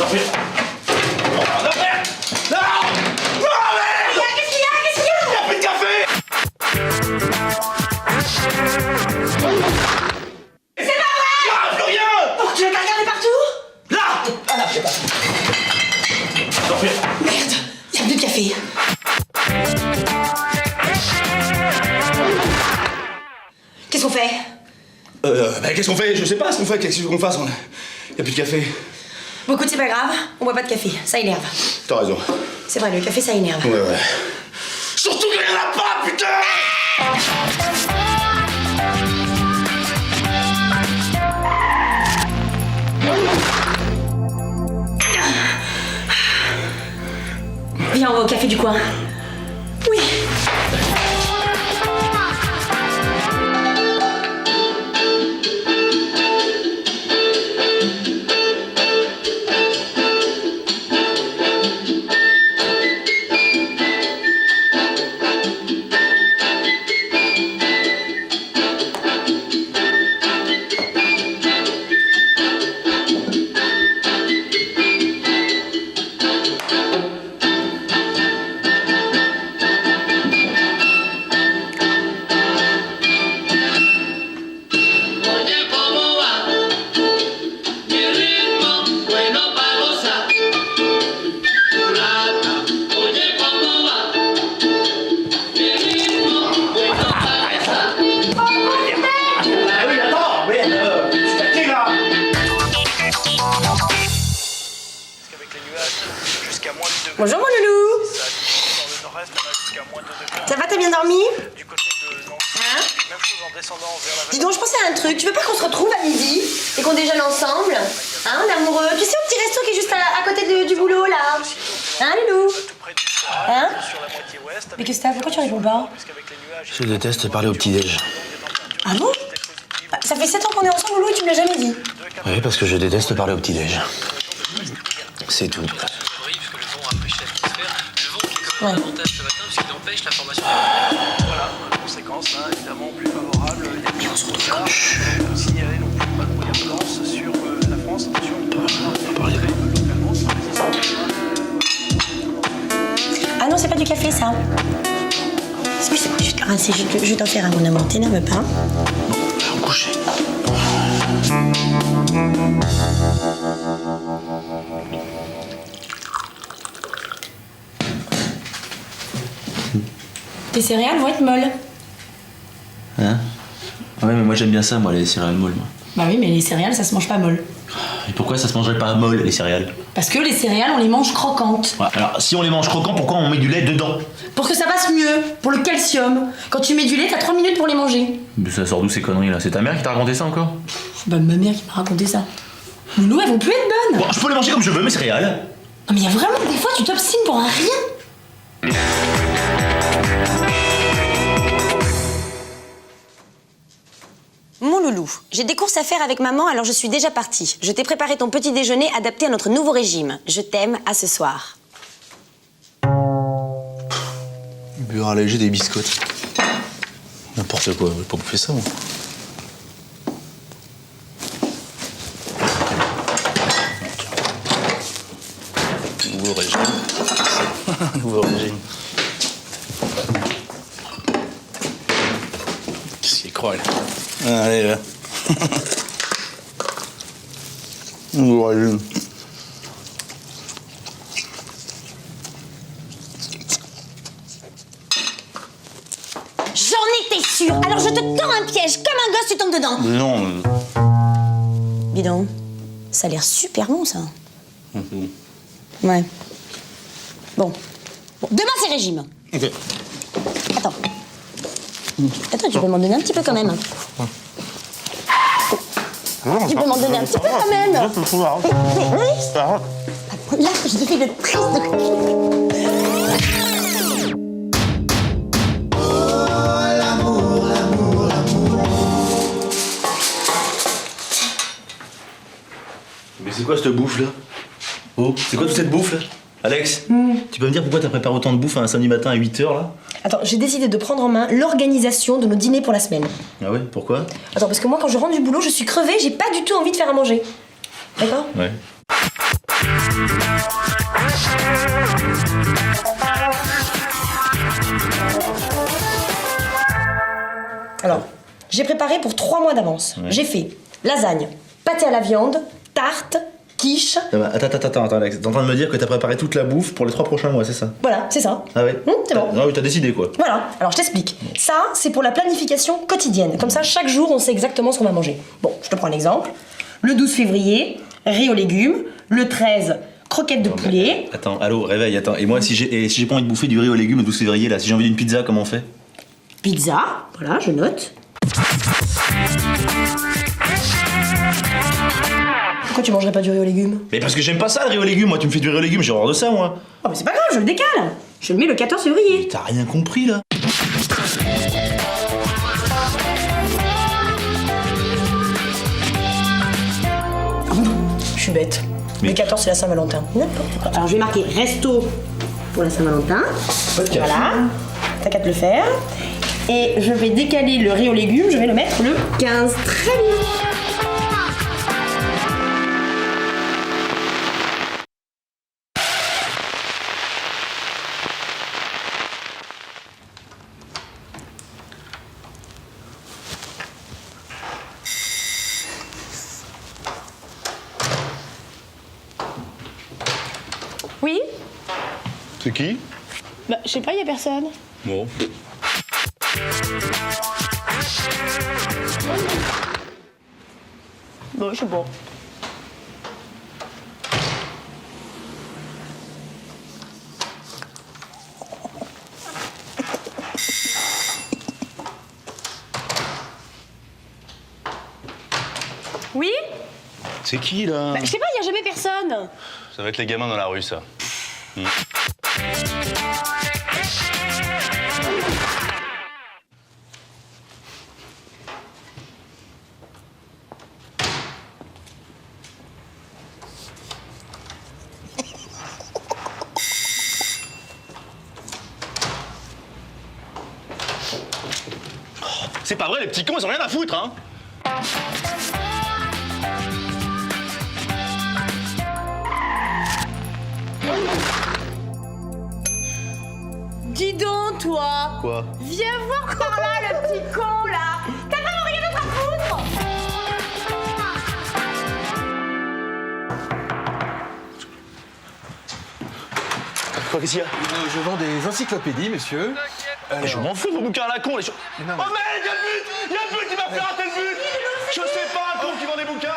Non, mais... Non, merde! Non! Non, merde! Qu'est-ce qu'il y a? Qu'est-ce qu'il y a? Il y a plus de café! C'est pas vrai! Il y a plus rien! Oh, tu veux pas regarder partout? Là! Ah là, je sais pas. Non, mais... Merde, il y a plus de café. Qu'est-ce qu'on fait? Qu'est-ce qu'on fait? Je sais pas ce qu'on fait, qu'est-ce qu'on fasse? Il y a plus de café. Bon, écoute, c'est pas grave, on boit pas de café, ça énerve. T'as raison. C'est vrai, le café, ça énerve. Ouais. Surtout qu'il y en a pas, putain! Viens, on va au café du coin. Oui. Bonjour mon loulou. Ça va, t'as bien dormi? Hein? Dis donc, je pensais à un truc. Tu veux pas qu'on se retrouve à midi et qu'on déjeune ensemble? Hein, l'amoureux? Tu sais, au petit resto qui est juste à côté du boulot, là? Hein, loulou? Hein? Mais qu'est-ce que t'as? Pourquoi tu réponds pas? Je déteste parler au petit-déj. Ah bon? Ça fait 7 ans qu'on est ensemble, loulou, et tu me l'as jamais dit. Oui, parce que je déteste parler au petit-déj. C'est tout. Ouais. Voilà, conséquence, évidemment, plus favorable. Il y a plus de signaler non plus pas de moyens de danse sur la France. Attention, localement, Ah non, c'est pas du café, ça. Oui, c'est bon, je vais te rincer, je vais t'en faire un, mon amour, t'énerve pas. Allons coucher. Tes céréales vont être molles. Hein? Ouais, mais moi j'aime bien ça, moi, les céréales molles. Moi. Bah oui, mais les céréales, ça se mange pas molle. Et pourquoi ça se mangerait pas molle, les céréales? Parce que les céréales, on les mange croquantes. Ouais, alors, si on les mange croquants, pourquoi on met du lait dedans? Pour que ça passe mieux, pour le calcium. Quand tu mets du lait, t'as 3 minutes pour les manger. Mais ça sort d'où ces conneries là? C'est ta mère qui t'a raconté ça encore? Bah ma mère qui m'a raconté ça. Loulou, elles vont plus être bonnes. Bon, je peux les manger comme je veux, mes céréales. Non mais y a vraiment des fois, tu t'obstines pour un rien. Mon loulou, j'ai des courses à faire avec maman, alors je suis déjà partie. Je t'ai préparé ton petit déjeuner adapté à notre nouveau régime. Je t'aime, à ce soir. Beurre allégé, des biscottes. N'importe quoi, je vais pas bouffer ça, moi. Nouveau régime. Nouveau régime. Qu'est-ce qu'il croit, là? Allez, là. Nouveau régime. J'en étais sûre. Alors je te tends un piège. Comme un gosse, tu tombes dedans. Non. Bidon, ça a l'air super bon, ça. Ouais. Bon, demain, c'est régime. Ok. Attends. Attends, tu peux m'en donner un petit peu quand même. Tu peux m'en donner un petit peu quand même. Là, je te fais le triste de... Mais c'est quoi cette bouffe là? Oh, c'est quoi toute cette bouffe là? Alex, tu peux me dire pourquoi t'as préparé autant de bouffe un samedi matin à 8h là? Attends, j'ai décidé de prendre en main l'organisation de nos dîners pour la semaine. Ah ouais, pourquoi? Attends, parce que moi, quand je rentre du boulot, je suis crevée, j'ai pas du tout envie de faire à manger. D'accord? Ouais. Alors, j'ai préparé pour 3 mois d'avance. J'ai fait lasagne, pâté à la viande, tarte, quiche. Attends, Alex. T'es en train de me dire que t'as préparé toute la bouffe pour les 3 prochains mois, c'est ça? Voilà, c'est ça. Ah ouais? C'est bon. Ah oui, t'as décidé quoi. Voilà, alors je t'explique. Ça, c'est pour la planification quotidienne. Comme ça, chaque jour, on sait exactement ce qu'on va manger. Bon, je te prends un exemple. Le 12 février, riz aux légumes. Le 13, croquettes de poulet. Attends, allô, réveille, attends. Et moi, si j'ai pas envie de bouffer du riz aux légumes le 12 février, là, si j'ai envie d'une pizza, comment on fait? Pizza, voilà, je note. Pourquoi tu mangerais pas du riz aux légumes? Mais parce que j'aime pas ça, le riz aux légumes. Moi, tu me fais du riz aux légumes, j'ai horreur de ça, moi. Oh, mais c'est pas grave, je le décale. Je le mets le 14 février. T'as rien compris, là? Je suis bête. Mais- Le 14, c'est la Saint-Valentin. N'importe quoi. Alors, je vais marquer resto pour la Saint-Valentin. Voilà. T'as qu'à te le faire. Et je vais décaler le riz aux légumes, je vais le mettre le 15. Très bien. Oui? C'est qui? Bah, je sais pas, y a personne. Bon. Bon, je sais pas. Oui? C'est qui, là? Bah, je sais pas, y a jamais personne. Ça va être les gamins dans la rue, ça. C'est pas vrai, les petits cons, ils ont rien à foutre, hein? Dis donc, toi. Quoi? Viens voir par là, le petit con, là. T'as vraiment rien d'autre à foutre? Quoi, qu'est-ce qu'il y a? Je vends des encyclopédies, monsieur. Mais je m'en fous de vos bouquins à la con, les choses. Mais non, Oh mais- merde, y'a le but! Y'a le but qui m'a fait rater le but! Je sais pas, un con qui vend des bouquins!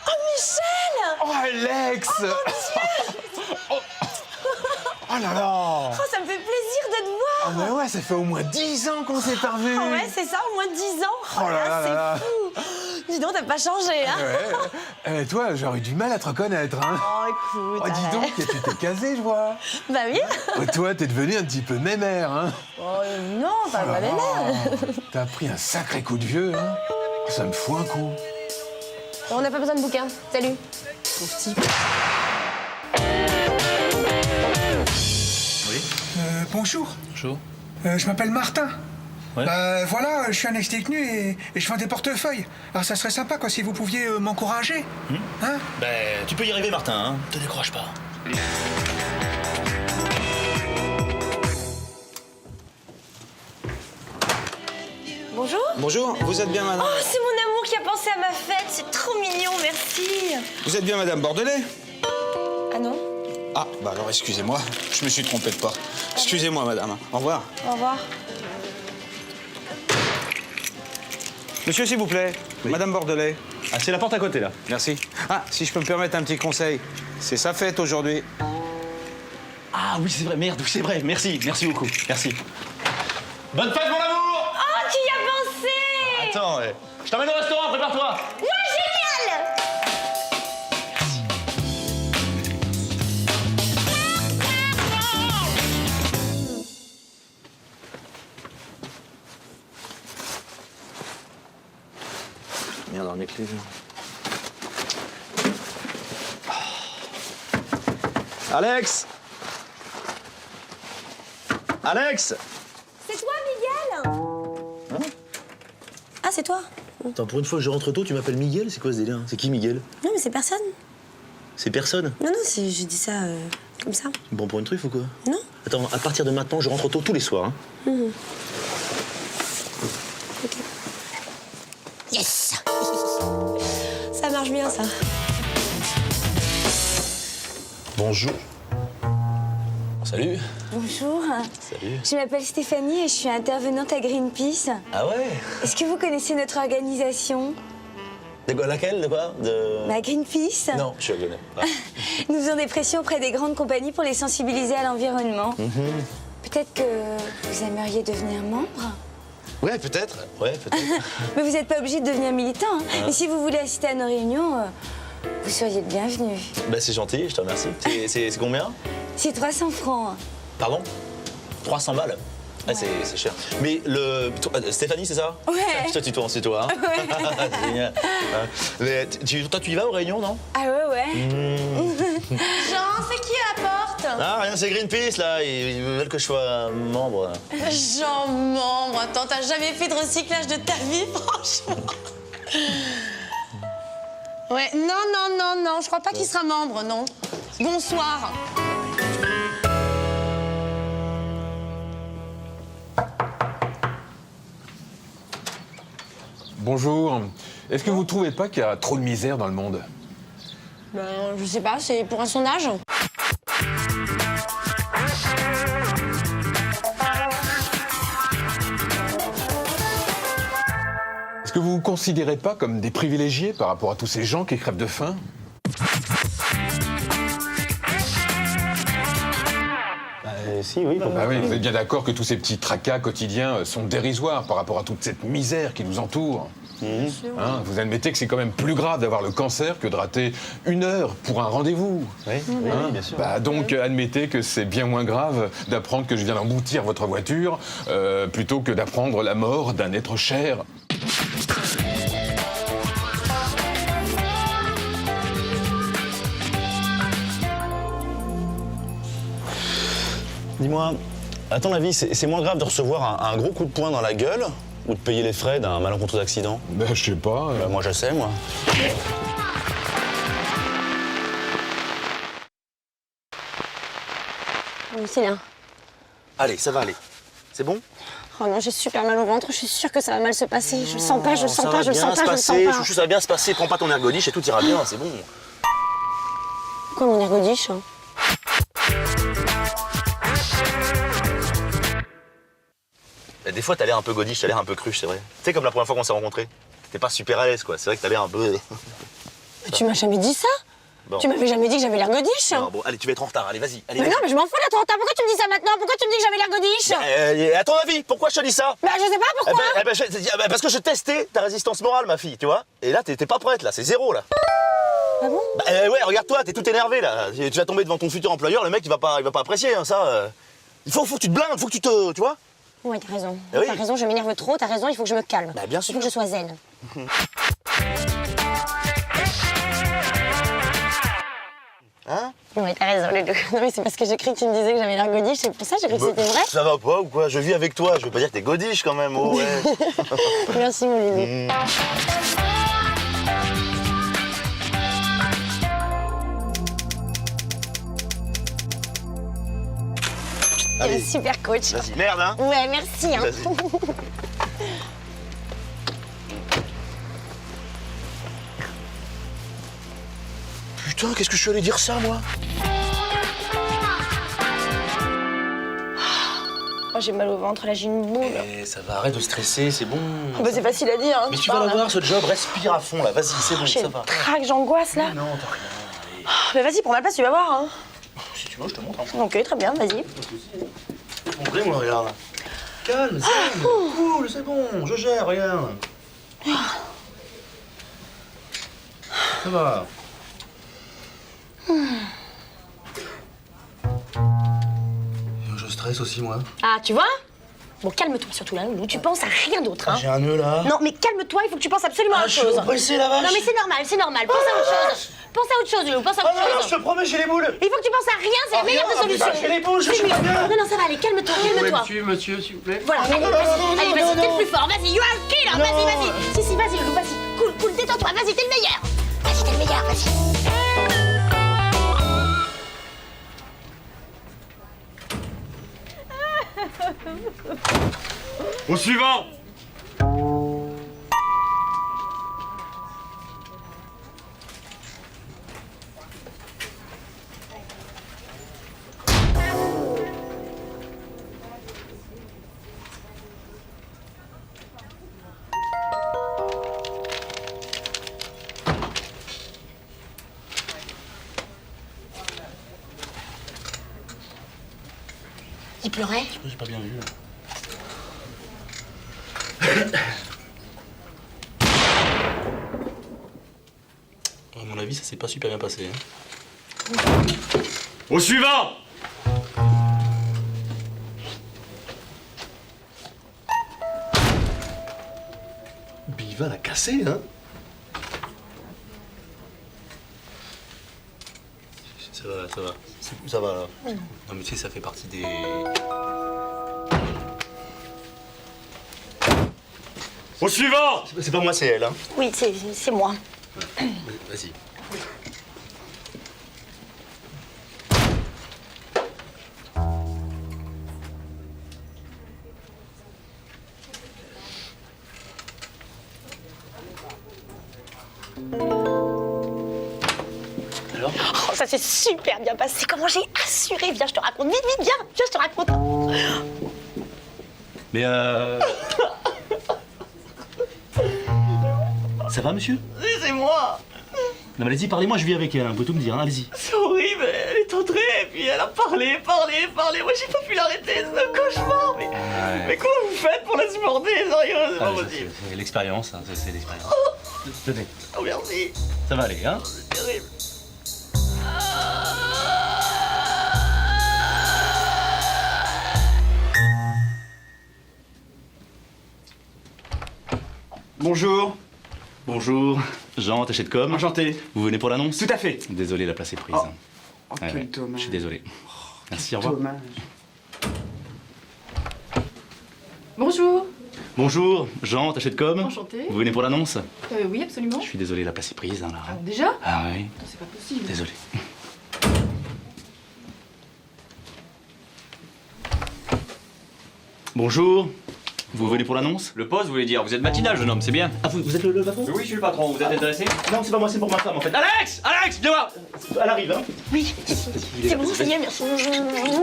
Oh, Michel! Oh, Alex! Oh là là! Oh, ça me fait plaisir de te voir. Ah mais ouais, ça fait au moins 10 ans qu'on s'est pas revus. Oh ouais, c'est ça, au moins 10 ans. Oh là là là là. c'est fou. Dis donc, t'as pas changé, hein? Ouais. Toi, j'aurais eu du mal à te reconnaître, hein. Oh, écoute. Oh, dis arrête. donc, tu t'es casé, je vois. Bah oui. Oh, toi, t'es devenu un petit peu mémère, hein. Oh, non, pas ma mère. T'as pris un sacré coup de vieux, hein. Oh, ça me fout un coup. On n'a pas besoin de bouquins. Salut. Pauvre type. Bonjour. Bonjour. Je m'appelle Martin. Ouais. Bah voilà, je suis un ex-détenu et je vends des portefeuilles. Alors ça serait sympa quoi si vous pouviez m'encourager. Hein? Ben, tu peux y arriver, Martin, hein. Te décroche pas. Bonjour. Bonjour, vous êtes bien madame Oh, c'est mon amour qui a pensé à ma fête. C'est trop mignon, merci. Vous êtes bien madame Bordelais? Ah non? Ah, bah alors excusez-moi, je me suis trompé de porte. Excusez-moi madame, au revoir. Au revoir. Monsieur s'il vous plaît, madame Bordelais. Ah, c'est la porte à côté, là. Merci. Ah, si je peux me permettre un petit conseil, c'est sa fête aujourd'hui. Ah oui, c'est vrai, merde, c'est vrai. Merci beaucoup. Merci. Bonne fête, mon amour! Oh, tu y as pensé! Attends, je t'emmène au restaurant, prépare-toi! Ouais, génial! Merde, on est clés. Alex! Alex! C'est toi, Miguel? Ah, c'est toi? Attends, pour une fois que je rentre tôt, tu m'appelles Miguel? C'est quoi ce délire? C'est qui Miguel? Non, mais c'est personne. C'est personne. Non, non, je dis ça comme ça. Bon pour une truffe ou quoi? Non. Attends, à partir de maintenant, je rentre tôt tous les soirs. Hein. Ok. Yes. Ça marche bien, ça. Bonjour. Salut. Bonjour. Salut. Je m'appelle Stéphanie et je suis intervenante à Greenpeace. Ah ouais? Est-ce que vous connaissez notre organisation? De quoi, laquelle? De quoi? De... Greenpeace. Non, je la connais pas. Nous faisons des pressions auprès des grandes compagnies pour les sensibiliser à l'environnement. Peut-être que vous aimeriez devenir membre? Ouais, peut-être. Ouais, peut-être. Mais vous n'êtes pas obligé de devenir militant. Hein. Et si vous voulez assister à nos réunions, vous seriez le bienvenu. Bah c'est gentil, je te remercie. C'est combien? C'est 300 francs. Pardon? 300 balles? Ah, c'est cher. Mais Stéphanie, c'est ça? Ouais. Toi, tu tournes, c'est toi, hein? Ouais. C'est génial. Mais toi, tu y vas aux réunions, non? Ah ouais. Jean, c'est qui à la porte? Ah, rien, c'est Greenpeace, là. Ils veulent que je sois membre. Jean, membre. Attends, t'as jamais fait de recyclage de ta vie, franchement? Ouais, non, je crois pas qu'il sera membre, non. Bonsoir. Bonjour. Est-ce que vous trouvez pas qu'il y a trop de misère dans le monde? Ben, je sais pas, c'est pour un sondage. Est-ce que vous vous considérez pas comme des privilégiés par rapport à tous ces gens qui crèvent de faim? Si, oui. Ah oui, vous êtes bien d'accord que tous ces petits tracas quotidiens sont dérisoires par rapport à toute cette misère qui nous entoure. Hein, vous admettez que c'est quand même plus grave d'avoir le cancer que de rater 1 heure pour un rendez-vous. Oui, Hein, bien sûr. bah, donc admettez que c'est bien moins grave d'apprendre que je viens d'emboutir votre voiture plutôt que d'apprendre la mort d'un être cher. Dis-moi, à ton avis, c'est moins grave de recevoir un gros coup de poing dans la gueule ou de payer les frais d'un malencontreux accident? Ben, je sais pas. Moi, je sais, moi. C'est là. Allez, ça va aller. C'est bon? Oh non, j'ai super mal au ventre, je suis sûre que ça va mal se passer. Je le sens pas, je le sens Ça pas, va je le bien sens se pas, je le sens passer, pas. chouchou, ça va bien se passer. Prends pas ton ergodiche et tout ira bien, c'est bon. Quoi, mon ergodiche? Des fois, t'as l'air un peu godiche, t'as l'air un peu cruche, c'est vrai. Tu sais, comme la première fois qu'on s'est rencontrés. T'es pas super à l'aise, quoi. C'est vrai que t'as l'air un peu... Tu m'as jamais dit ça? Bon. Tu m'avais jamais dit que j'avais l'air godiche? Non, bon, allez, tu vas être en retard, allez, vas-y. Allez, Mais non, mais je m'en fous d'être en retard. Pourquoi tu me dis ça maintenant? Pourquoi tu me dis que j'avais l'air godiche? à ton avis, pourquoi je te dis ça? Bah, je sais pas pourquoi. Parce que je testais ta résistance morale, ma fille, tu vois. Et là, t'es pas prête, là, c'est zéro, là. Ah bon? Bah, ouais, regarde-toi, t'es tout énervé, là. Tu vas tomber devant ton futur employeur, le mec, il va pas apprécier, hein, ça. Il faut que tu te blindes, faut que tu te... Tu vois? Ouais, t'as raison. Ah oui. T'as raison, je m'énerve trop, t'as raison, il faut que je me calme. Bah, bien Il sûr. faut que je sois zen. Hein? Ouais, t'as raison, Loulou. Non, mais c'est parce que j'ai cru que tu me disais que j'avais l'air godiche, c'est pour ça, j'ai cru que c'était vrai. Ça va pas ou quoi? Je vis avec toi, je veux pas dire que t'es godiche quand même, oh ouais. Merci, mon Loulou. Allez. Super coach. Vas-y, merde, hein? Ouais, merci. Hein. Vas-y. Putain, qu'est-ce que je suis allé dire ça, moi? Oh, j'ai mal au ventre, là, j'ai une boule. Eh, ça va, arrête de stresser, c'est bon. Bah, c'est facile à dire, hein. Mais tu vas l'avoir, ce job, respire à fond, là, vas-y, c'est bon, J'ai ça une va. traque, j'angoisse, là. Non, t'as rien. Allez. Mais vas-y, prends ma place, tu vas voir, hein. Si tu veux, je te montre. Hein. Ok, très bien, vas-y. Montrez, moi, regarde. Calme, c'est bon, cool, c'est bon, je gère, regarde. Ça va. Je stresse aussi, moi. Ah, tu vois? Bon, calme-toi surtout là, Loulou, tu penses à rien d'autre, hein. J'ai un nœud, là. Non, mais calme-toi, il faut que tu penses absolument à autre je chose. suis oppressé, la vache. Non, mais c'est normal, pense à autre chose. Pense à autre chose, Loulou, pense à Ah autre non, non, chose. je te promets, j'ai les boules. Il faut que tu penses à rien, c'est la meilleure des solutions. J'ai les boules, je suis pas bien. Non, non, ça va aller, calme-toi, calme-toi. Monsieur, s'il vous plaît. Voilà, allez, vas-y, t'es le plus fort, vas-y, you are a killer, vas-y. Si, vas-y, Loulou, vas-y. Cool, détends-toi, vas-y, t'es le meilleur. Vas-y, t'es le meilleur, vas-y. Au suivant. Il pleurait? J'ai pas bien vu là. À mon avis, ça s'est pas super bien passé. Hein. Au suivant. Mais il va la casser, hein. Ça va, ça va. Ça va là. Non mais tu sais, ça fait partie des... Au suivant. C'est pas moi, c'est elle, hein. Oui, c'est moi. Vas-y. Alors? Oh, ça s'est super bien passé. Comment j'ai assuré? Viens, je te raconte. Vite, vite, viens, je te raconte. Mais Ça va, monsieur? Oui, c'est moi. Non mais allez-y, parlez-moi, je vis avec elle, hein. Vous pouvez tout me dire, hein. Allez-y. C'est horrible, elle est entrée et puis elle a parlé. Moi j'ai pas pu l'arrêter, c'est un cauchemar. Mais comment vous faites pour la supporter? Sérieux, c'est pas possible. C'est l'expérience, hein. C'est l'expérience. Tenez, Oh merci, ça va aller, hein. c'est terrible. Bonjour. Bonjour, Jean, attaché de com. Enchanté. Vous venez pour l'annonce? Tout à fait. Désolé, la place est prise. Oh, Ouais, quel ouais, dommage. je suis désolé. Merci, au revoir. Dommage. Bonjour. Bonjour, Jean, attaché de com. Enchanté. Vous venez pour l'annonce? Oui, absolument. Je suis désolé, la place est prise, hein, là. Ah, déjà? Ah oui, Non, c'est pas possible. désolé. Bonjour, vous venez pour l'annonce? Le poste, vous voulez dire? Vous êtes matinal, jeune homme, c'est bien. Ah, vous êtes le patron? Oui, je suis le patron, vous êtes intéressé? Non, c'est pas moi, c'est pour ma femme, en fait. Alex, viens voir. Elle arrive, hein. Oui, c'est bon, ça y est, merci.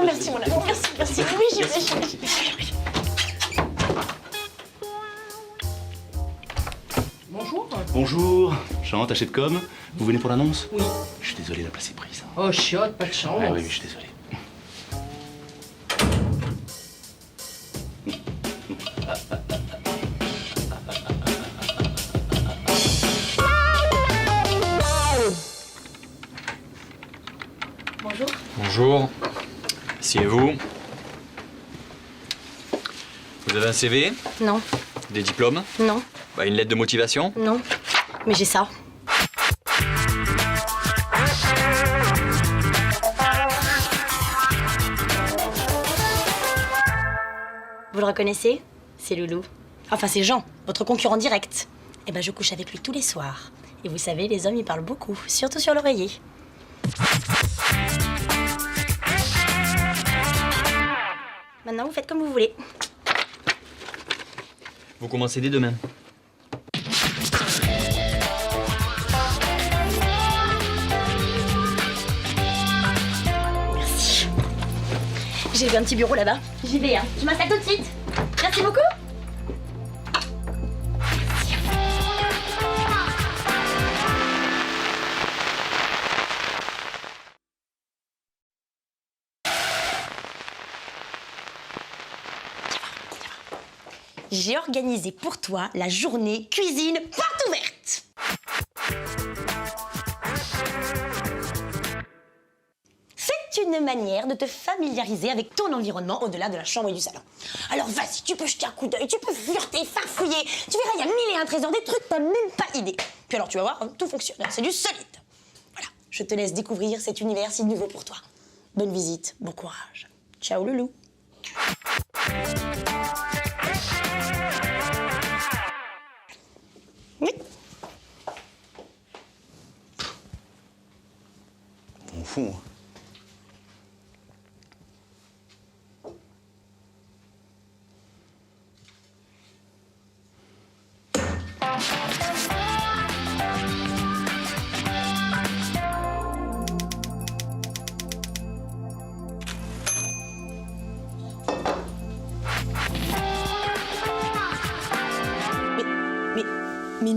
Merci, mon amour, merci. Oui, j'y vais. Bonjour. Bonjour, Jean, attaché de com. Vous venez pour l'annonce? Oui. Je suis désolé, la place est prise. Oh, chiotte, pas de chance. Ah oui, je suis désolé. Bonjour. Bonjour. Asseyez-vous. Vous avez un CV? Non, Des diplômes? non, Une lettre de motivation? non. Mais j'ai ça. Vous le reconnaissez? C'est Loulou. Enfin, c'est Jean, votre concurrent direct. Eh ben, je couche avec lui tous les soirs. Et vous savez, les hommes, ils parlent beaucoup, surtout sur l'oreiller. Maintenant, vous faites comme vous voulez. Vous commencez dès demain. Merci. J'ai vu un petit bureau là-bas. J'y vais, hein. Je m'installe tout de suite. Merci beaucoup. J'ai organisé pour toi la journée cuisine porte ouverte. C'est une manière de te familiariser avec ton environnement au-delà de la chambre et du salon. Alors vas-y, tu peux jeter un coup d'œil, tu peux fureter, farfouiller. Tu verras, il y a 1001 trésors, des trucs, t'as même pas idée. Puis alors tu vas voir, tout fonctionne, c'est du solide. Voilà, je te laisse découvrir cet univers si nouveau pour toi. Bonne visite, bon courage. Ciao loulou. Oui. On fout, hein.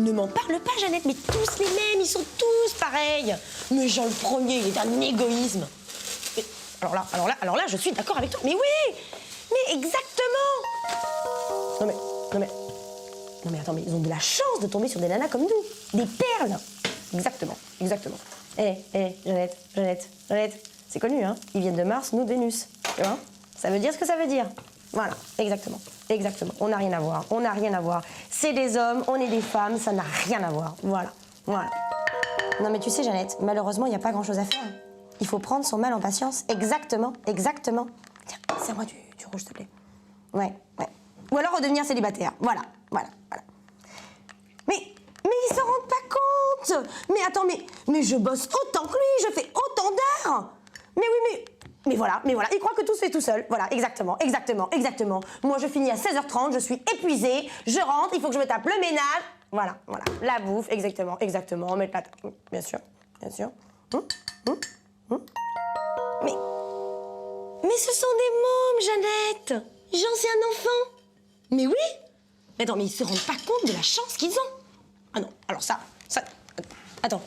ne m'en parle pas, Jeannette, mais tous les mêmes, ils sont tous pareils. Mais Jean le premier, il est d'un égoïsme. Mais, alors là, je suis d'accord avec toi. Mais oui, mais exactement. Non mais attends, mais ils ont de la chance de tomber sur des nanas comme nous, des perles. Exactement. Jeannette, c'est connu, hein. Ils viennent de Mars, nous de Vénus. Tu vois ? Ça veut dire ce que ça veut dire. Voilà, exactement. On n'a rien à voir. C'est des hommes, on est des femmes, ça n'a rien à voir. Voilà. Non mais tu sais, Jeannette, malheureusement, il n'y a pas grand-chose à faire. Il faut prendre son mal en patience. Exactement. Tiens, serre-moi du rouge, s'il te plaît. Ouais. Ou alors redevenir célibataire. Voilà. Mais ils se rendent pas compte. Mais attends, mais je bosse autant que lui, je fais autant d'heures. Mais voilà, il croit que tout se fait tout seul. Voilà, exactement. Moi, je finis à 16h30, je suis épuisée, je rentre, il faut que je me tape le ménage. Voilà, la bouffe, exactement. Mettre la table, bien sûr. Mais ce sont des mômes, Jeannette. Jean, c'est un enfant. Mais oui. Mais attends, mais ils se rendent pas compte de la chance qu'ils ont. Ah non, alors ça... Attends,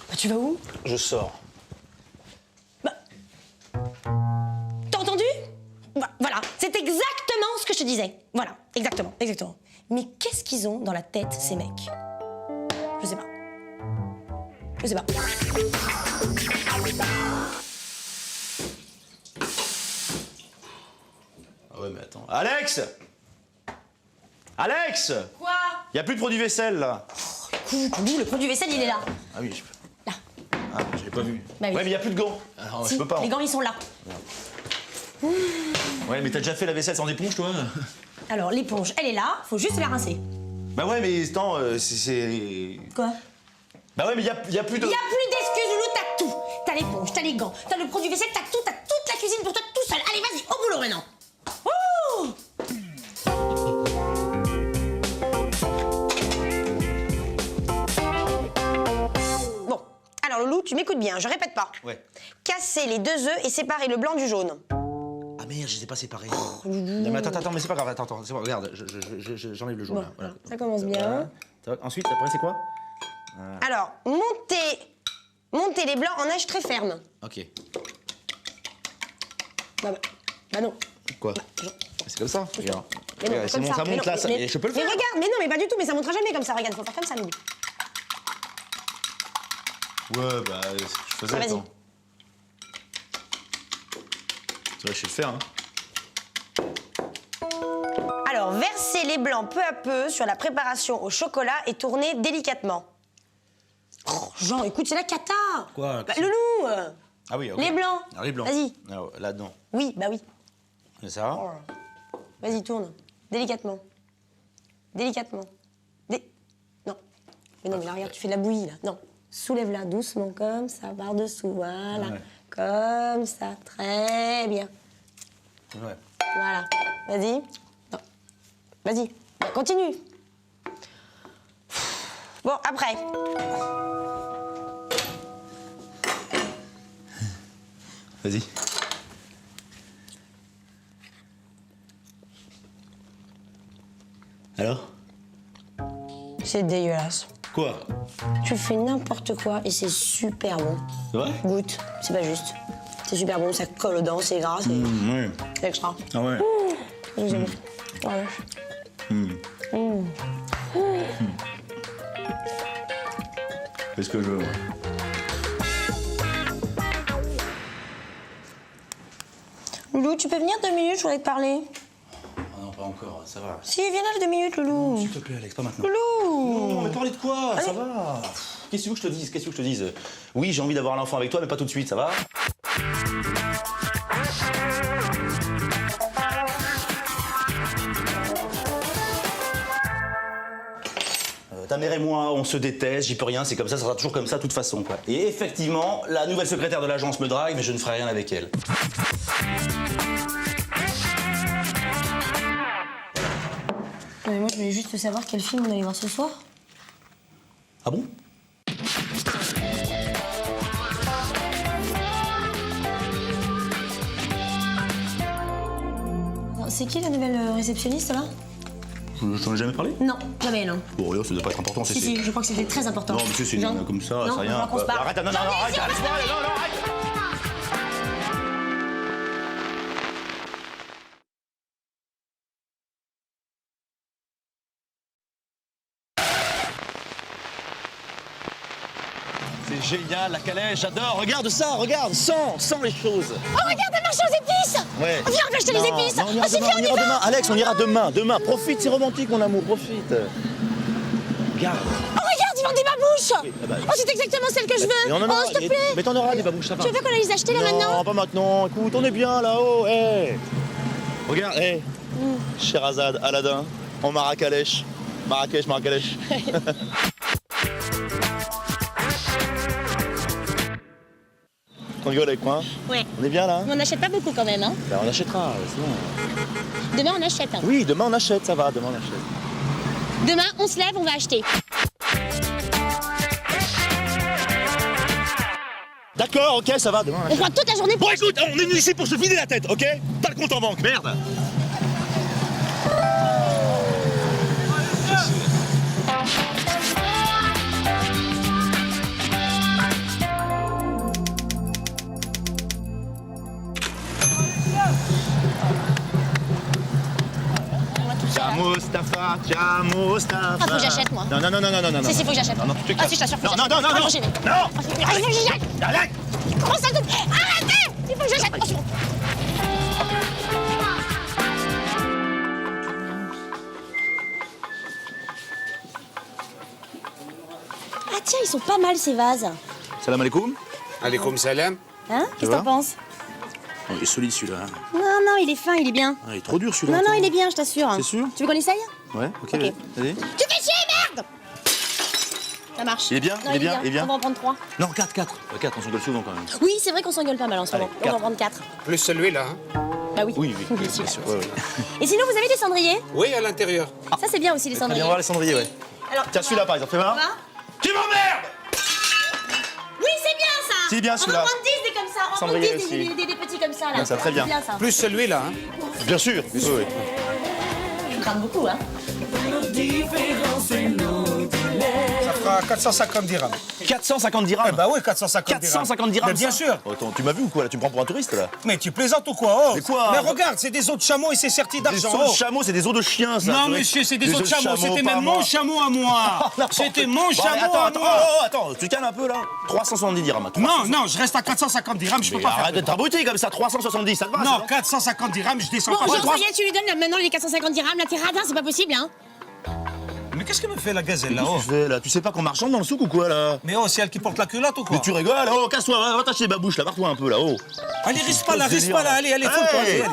bah, tu vas où? Je sors. T'as entendu? Voilà, c'est exactement ce que je te disais. Voilà, exactement. Mais qu'est-ce qu'ils ont dans la tête, ces mecs? Je sais pas. Ah ouais, mais attends. Alex! Quoi? Y a plus de produit vaisselle, là. Écoute, le produit vaisselle, il est là. Ah oui, je peux. Là. Ah, j'avais pas vu. Bah oui. Ouais, mais y a plus de gants. Alors, Si, je peux pas. les gants, ils sont là. Ouais, mais t'as déjà fait la vaisselle sans éponge, toi? Alors, l'éponge, elle est là, faut juste la rincer. Bah ouais, mais attends, c'est... Quoi? Bah ouais, mais y a plus de... Y a plus d'excuses, Loulou, t'as tout. T'as l'éponge, t'as les gants, t'as le produit vaisselle, t'as toute la cuisine pour toi tout seul. Allez, vas-y, au boulot maintenant. Oh! Bon, alors Loulou, tu m'écoutes bien, je répète pas. Ouais. Casser les 2 œufs et séparer le blanc du jaune. Ah merde, je les ai pas séparés. Non mais attends, mais c'est pas grave, attends, c'est bon, regarde, j'enlève le jaune, Bon, là. Voilà. ça commence bien. Voilà. Ensuite, après, c'est quoi? Alors, montez les blancs en neige très ferme. Ok. Bah non. Quoi? C'est comme ça, regarde. Mais non, Regarde, comme ça monte là, mais je peux le faire. Mais regarde, mais non, mais pas du tout, mais ça montera jamais comme ça, regarde, faut faire comme ça, Loulou. Ouais, bah, c'est ce que je faisais, Vas-y. attends. Tu vois, je sais le faire, hein. Alors, versez les blancs peu à peu sur la préparation au chocolat et tournez délicatement. Oh, Jean, écoute, c'est la cata. Quoi? Bah, Loulou Ah oui, ok. Les blancs. Alors, les blancs. Vas-y. Alors, là-dedans. Oui, bah oui. C'est ça? Vas-y, tourne. Délicatement. Non. Mais non, mais là, regarde, tu fais de la bouillie, là. Non. Soulève-la doucement, comme ça, par-dessous. Voilà. Ouais. Comme ça. Très bien. Ouais. Voilà. Vas-y. Non. Vas-y. Continue. Bon, après. Vas-y. Alors? C'est dégueulasse. Quoi? Tu fais n'importe quoi et c'est super bon. C'est vrai? Goûte, c'est pas juste. C'est super bon, ça colle aux dents, c'est gras, c'est Oui. c'est extra. Ah ouais. J'aime. Ouais. Fais ce que je veux, moi. Loulou, tu peux venir 2 minutes, je voudrais te parler. Ah non, pas encore, ça va. Si, viens là 2 minutes, Loulou. S'il te plaît, Alex, pas maintenant. Loulou. Non, mais parler de quoi? Ça va. Qu'est-ce que tu veux que je te dise? Oui, j'ai envie d'avoir un enfant avec toi, mais pas tout de suite, ça va? Ta mère et moi, on se déteste, j'y peux rien, c'est comme ça sera toujours comme ça de toute façon, quoi. Et effectivement, la nouvelle secrétaire de l'agence me drague, mais je ne ferai rien avec elle. Mais moi, je voulais juste savoir quel film on allait voir ce soir. Ah bon? C'est qui la nouvelle réceptionniste, là? Je t'en ai jamais parlé? Non, jamais, non. Bon, ça doit pas être important, Si, si, je crois que c'était très important. Non, monsieur, c'est Jean comme ça, non, c'est rien. on qu'on se parle. Arrête, non, arrête, laisse-moi, non, arrête. C'est génial, la calèche, j'adore. Regarde ça, regarde, sens les choses. Oh, regarde, elle marche aux épices. Ouais. Viens, on va acheter les épices. Non, on ira c'est demain, bien, on ira demain. Alex, on ira demain. Profite, c'est romantique, mon amour, profite. Regarde. Oh, regarde, ils vendent des babouches. Oui, bah, Oh, c'est exactement celle que je veux. Et on en Oh, aura, s'il te plaît. mais t'en auras des babouches, ça va. Tu veux qu'on aille les acheter là maintenant? Non, pas maintenant. Écoute, on est bien là-haut. Hey. Regarde, hey. Sherazade, Aladdin, en Marrakech. Marrakech. On rigole avec moi, hein? Ouais. On est bien là? Mais on n'achète pas beaucoup quand même, hein. Ben, on achètera, sinon. Demain, on achète. Hein. Oui, demain on achète, ça va, demain on achète. Demain, on se lève, on va acheter. D'accord, ok, ça va, demain on On achète. prend toute la journée pour Bon, écoute, on est venu ici pour se vider la tête, ok? Pas le compte en banque, merde! Tiens, Mustafa. Ah, faut que j'achète, moi. Non. Si, faut que j'achète. Non, tu te Ah, si, je t'assure, faut que j'achète. Non. Ah, faut que j'achète. Non. Ah, il faut que j'achète. Alex. Comment ça coûte? Arrêtez! Il faut que j'achète. Attention. Ah tiens, ils sont pas mal ces vases. Salam alaikum. Alaikum salam. Hein? Qu'est-ce que t'en penses? Oh, il est solide celui-là. Hein. Non, il est fin, il est bien. Ah, il est trop dur celui-là. Non, il est bien, je t'assure. C'est sûr? Tu veux qu'on essaye? Ouais, ok, Ok. vas-y. Tu fais chier, merde! Ça marche. Il est bien? Non, Il est bien? On va en prendre 3. Non, 4, on s'engueule souvent quand même. Oui, c'est vrai qu'on s'engueule pas mal en ce moment. Allez, On va en prendre 4. Plus celui-là. Hein. Bah oui. Oui, Bien bien sûr. sûr. Ouais. Et sinon, vous avez des cendriers? Oui, à l'intérieur. Ça, c'est bien aussi, les Très bien, cendriers. on va voir les cendriers, ouais. Alors, Tiens, celui-là par exemple, fais voir. Tu m'emmerdes! Oui, c'est bien ça! C'est bien, celui-là. On va prendre 10 des comme ça. On va prendre Cendrier 10 aussi. des petits comme ça, là. Bien, ça, très bien. C'est bien ça. Plus celui-là. Hein. Bien sûr. Oui. Tu crames beaucoup, hein? Ça fera 450 dirhams. 450 dirhams. Bah oui, 450 dirhams. 450 dirhams. Mais bien ça. sûr. Oh, attends, tu m'as vu ou quoi là? Tu me prends pour un touriste là? Mais tu plaisantes ou quoi? Oh. Mais quoi? Mais regarde, c'est des os de chameau et c'est serti Des d'argent. os de Oh. chameau, c'est des os de chien ça. Non, tu vois. monsieur, c'est des os de chameau. C'était pas même moi. mon chameau à moi. N'importe C'était mon Bon, allez, chameau à attends, moi. attends, tu calmes un peu là. 370 dirhams. Non, je reste à 450 dirhams, je peux Mais pas arrête faire. d'être abruti comme ça, 370, ça te va? Non, ça, 450 dirhams, je descends Bon, pas. Jean, ça y est, tu lui donnes là, maintenant les 450 dirhams, là, t'es radin, c'est pas possible, hein? Mais qu'est-ce que me fait la gazelle Qu'est-ce là-haut? que tu fais là? Tu sais pas qu'on marchande dans le souk ou quoi là? Mais oh, c'est elle qui porte la culotte ou quoi? Mais tu rigoles? Oh, casse-toi, va t'acheter des babouches là, barre-toi un peu là, oh. Allez, reste pas là, Quel reste pas là, allez, délire. faut toi, Hey.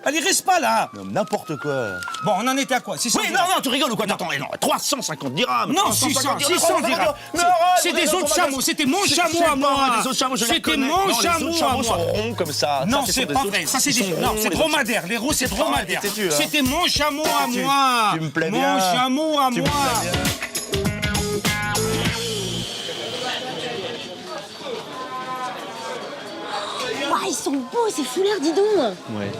allez, reste pas là. Non, n'importe quoi. Bon, on en était à quoi? 600 Oui, dirhams. non, tu rigoles ou quoi? Attends, non, 350 dirhams. Non, 350 600 dirhams. Non, C'est des os de chameau, c'était mon chameau à moi. Des os de chameau, je les C'était reconnais. mon Non, chameau les os de à chameau moi. sont ronds comme ça. Non, Ça, c'est des pas os- vrai. Ça, c'est ils des. sont Non, ronds, c'est les os. dromadaire. Les roues, c'est dromadaire. têtu, hein. C'était mon chameau à Tu- moi. tu me plais Mon bien. chameau à Tu me moi. plais bien. Ouah, ils sont beaux, ces foulards, dis donc! Ouais.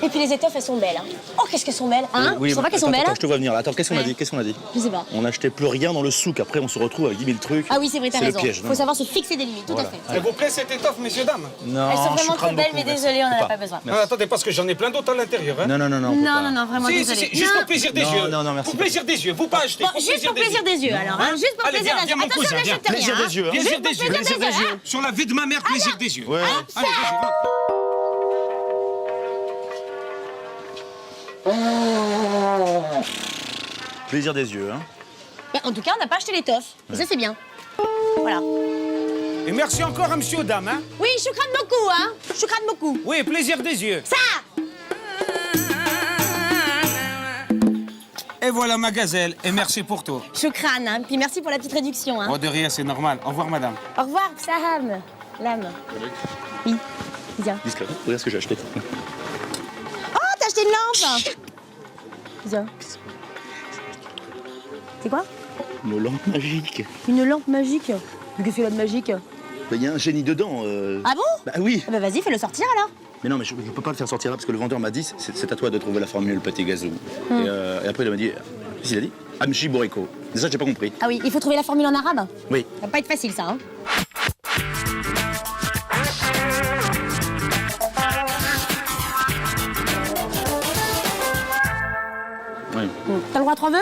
Et puis les étoffes, elles sont belles, hein? Oh, qu'est-ce qu'elles sont belles, hein? Oui, Je trouve pas qu'elles sont belles, attends, hein? je te vois venir là. Attends, qu'est-ce qu'on a Ouais. dit? Qu'est-ce qu'on a dit? Je sais pas. On n'achetait plus rien dans le souk. Après, on se retrouve avec 10 000 trucs. Ah oui, c'est vrai, t'as C'est le raison. piège, Faut non. savoir se fixer des limites, tout à fait. S'il vous plaît, cette étoffe, messieurs, dames. Non, Elles sont je vraiment crame très belles, beaucoup, mais merci. désolé, on n'en Faut a pas besoin. Non, attendez, parce que j'en ai plein d'autres à l'intérieur. Hein. Non, on peut Non, pas. vraiment Si, désolé. juste pour plaisir des Non, yeux. non, merci. Pour plaisir des yeux, vous pas acheter. Bon, juste pour plaisir des yeux, alors, hein? Juste pour Allez, plaisir viens, des yeux. viens, mon Attention, cousin, viens. n'achète rien, Plaisir hein? des yeux, hein. Plaisir Juste des pour yeux. plaisir des yeux, hein? Sur la vie de ma mère, plaisir des yeux. Ouais. Allez, vas-y, rentre. Plaisir des yeux, hein. Bah, en tout cas, on n'a pas acheté l'étoffe. Et ça, c'est bien. Voilà. Et merci encore à monsieur, dame. Hein. Oui, choukran beaucoup, hein? Choukran beaucoup. Oui, plaisir des yeux. Ça! Et voilà ma gazelle. Et merci pour tout. Choukran, hein? Puis merci pour la petite réduction, hein? Oh, de rien, c'est normal. Au revoir, madame. Au revoir, Saham. L'âme. Oui. Viens. Discret. Regarde ce que j'ai acheté. Oh, t'as acheté une lampe! Viens. C'est quoi? Une lampe magique. Une lampe magique. Mais qu'est-ce qu'il y a de magique? Il y a un génie dedans. Ah bon? Bah oui. Ah bah vas-y, fais-le sortir alors. Mais non, mais je peux pas le faire sortir là parce que le vendeur m'a dit c'est à toi de trouver la formule petit gazou. Et après il m'a dit, qu'est-ce qu'il a dit? Amchi Boriko. C'est ça j'ai pas compris. Ah oui, il faut trouver la formule en arabe. Oui. Ça va pas être facile ça, hein. Oui. T'as le droit à 3 vœux?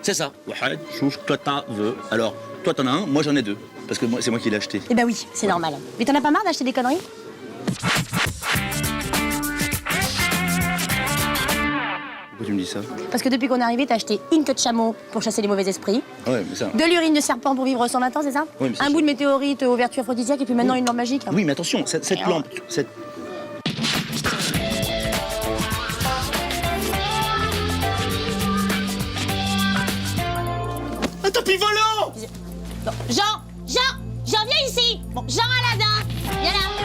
C'est ça. Wahad, chouch, toi t'en veux. Alors, toi t'en as un, moi j'en ai 2. Parce que c'est moi qui l'ai acheté. Eh ben oui, c'est normal. Mais t'en as pas marre d'acheter des conneries? Pourquoi tu me dis ça? Parce que depuis qu'on est arrivé, t'as acheté une queue de chameau pour chasser les mauvais esprits, Ouais, mais ça. de l'urine de serpent pour vivre 120 ans, c'est ça? Oui, mais c'est Un ça. bout de météorite aux vertus aphrodisiaques et puis maintenant une lampe magique. Oui, mais attention, cette lampe, cette... Un tapis volant! Non. Jean, viens ici! Bon, Jean Aladin, viens là.